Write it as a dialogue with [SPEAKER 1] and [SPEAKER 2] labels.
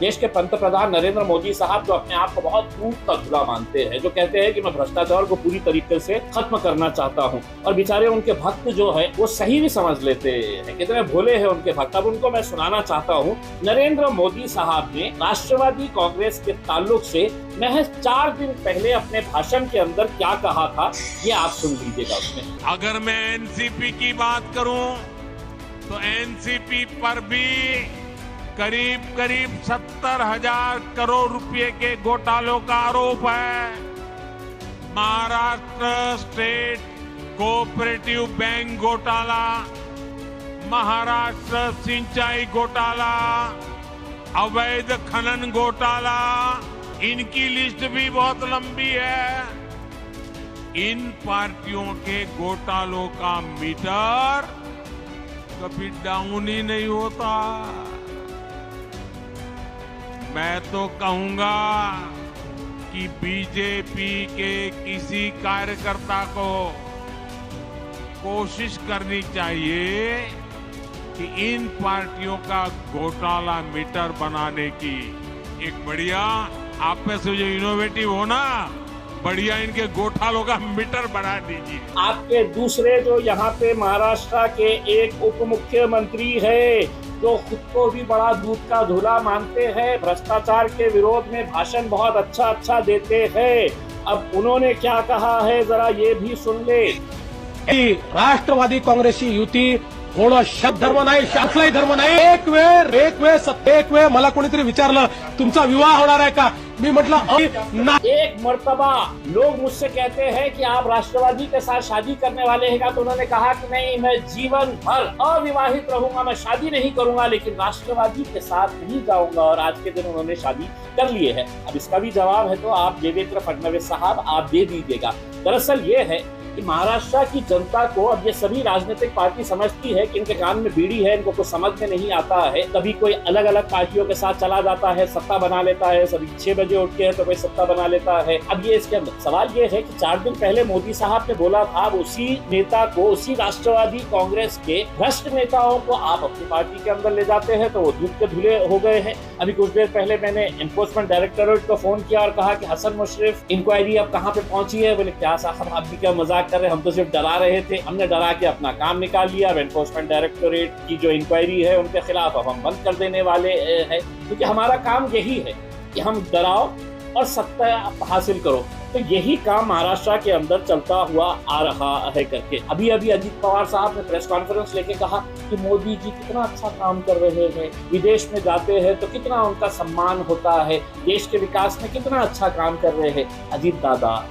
[SPEAKER 1] देश के पंतप्रधान नरेंद्र मोदी साहब जो अपने आप को बहुत दूध का धुला मानते हैं, जो कहते हैं कि मैं भ्रष्टाचार को पूरी तरीके से खत्म करना चाहता हूं, और बेचारे उनके भक्त जो है वो सही भी समझ लेते हैं, कितने भोले हैं उनके भक्त। अब उनको मैं सुनाना चाहता हूं, नरेंद्र मोदी साहब ने राष्ट्रवादी कांग्रेस के ताल्लुक से महज 4 दिन पहले अपने भाषण के अंदर क्या कहा था, ये आप सुन लीजिएगा। उसमें
[SPEAKER 2] अगर मैं एनसीपी की बात करूं तो एनसीपी पर भी करीब 70,000 करोड़ रुपए के घोटालों का आरोप है। महाराष्ट्र स्टेट कोऑपरेटिव बैंक घोटाला, महाराष्ट्र सिंचाई घोटाला, अवैध खनन घोटाला, इनकी लिस्ट भी बहुत लंबी है। इन पार्टियों के घोटालों का मीटर कभी डाउन ही नहीं होता। मैं तो कहूंगा कि बीजेपी के किसी कार्यकर्ता को कोशिश करनी चाहिए कि इन पार्टियों का घोटाला मीटर बनाने की एक बढ़िया, आप में से जो इनोवेटिव हो ना, बढ़िया इनके घोटालों का मीटर बढ़ा दीजिए।
[SPEAKER 1] आपके दूसरे जो यहाँ पे महाराष्ट्र के एक उप मुख्यमंत्री है, जो खुद को भी बड़ा दूध का धुला मानते हैं, भ्रष्टाचार के विरोध में भाषण बहुत अच्छा देते हैं। अब उन्होंने क्या कहा है, जरा ये भी सुन ले।
[SPEAKER 3] राष्ट्रवादी काँग्रेसची युती होणं शब्द धर्म नाही, शासनाही धर्म नाही। एक वेळ मला कोणीतरी विचारलं तुमचा विवाह होणार आहे का, मी म्हटलं
[SPEAKER 1] एक मर्तबा लोग मुझसे कहते हैं कि आप राष्ट्रवादी के साथ शादी करने वाले हैं, तो उन्होंने कहा कि नहीं, मैं जीवन भर अविवाहित रहूंगा, मैं शादी नहीं करूंगा, लेकिन राष्ट्रवादी के साथ नहीं जाऊंगा। और आज के दिन उन्होंने शादी कर लिए है। अब इसका भी जवाब है तो आप देवेंद्र फडणवीस साहब आप दे दीजिएगा। दरअसल ये है कि महाराष्ट्र की जनता को अब ये सभी राजनीतिक पार्टी समझती है कि इनके कान में बीड़ी है, इनको कुछ समझ में नहीं आता है। कभी कोई अलग अलग पार्टियों के साथ चला जाता है, सत्ता बना लेता है, सभी 6 बजे उठ के तो कोई सत्ता बना लेता है। अब ये इसके अंदर सवाल ये है कि 4 दिन पहले मोदी साहब ने बोला था, उसी नेता को, उसी राष्ट्रवादी कांग्रेस के भ्रष्ट नेताओं को आप अपनी पार्टी के अंदर ले जाते हैं तो वो दूध के धुले हो गए हैं। अभी कुछ देर पहले मैंने एनफोर्समेंट डायरेक्टोरेट को फोन किया और कहा कि हसन मुशर्रफ इंक्वायरी अब कहाँ पे पहुंची है। बोले क्या साहब, आप भी क्या मजाक कर रहे हैं, हम तो सिर्फ डरा रहे थे। हमने डरा के अपना काम निकाल लिया। एनफोर्समेंट डायरेक्टोरेट की जो इंक्वायरी है उनके खिलाफ अब हम बंद कर देने वाले हैं, क्योंकि हमारा काम यही है कि हम डराओ और सत्ता हासिल करो। तो यही काम महाराष्ट्र के अंदर चलता हुआ आ रहा है करके। अभी अजित पवार साहब ने प्रेस कॉन्फ्रेंस लेके कहा कि मोदी जी कितना अच्छा काम कर रहे हैं, विदेश में जाते हैं तो कितना उनका सम्मान होता है, देश के विकास में कितना अच्छा काम कर रहे हैं। अजीत दादा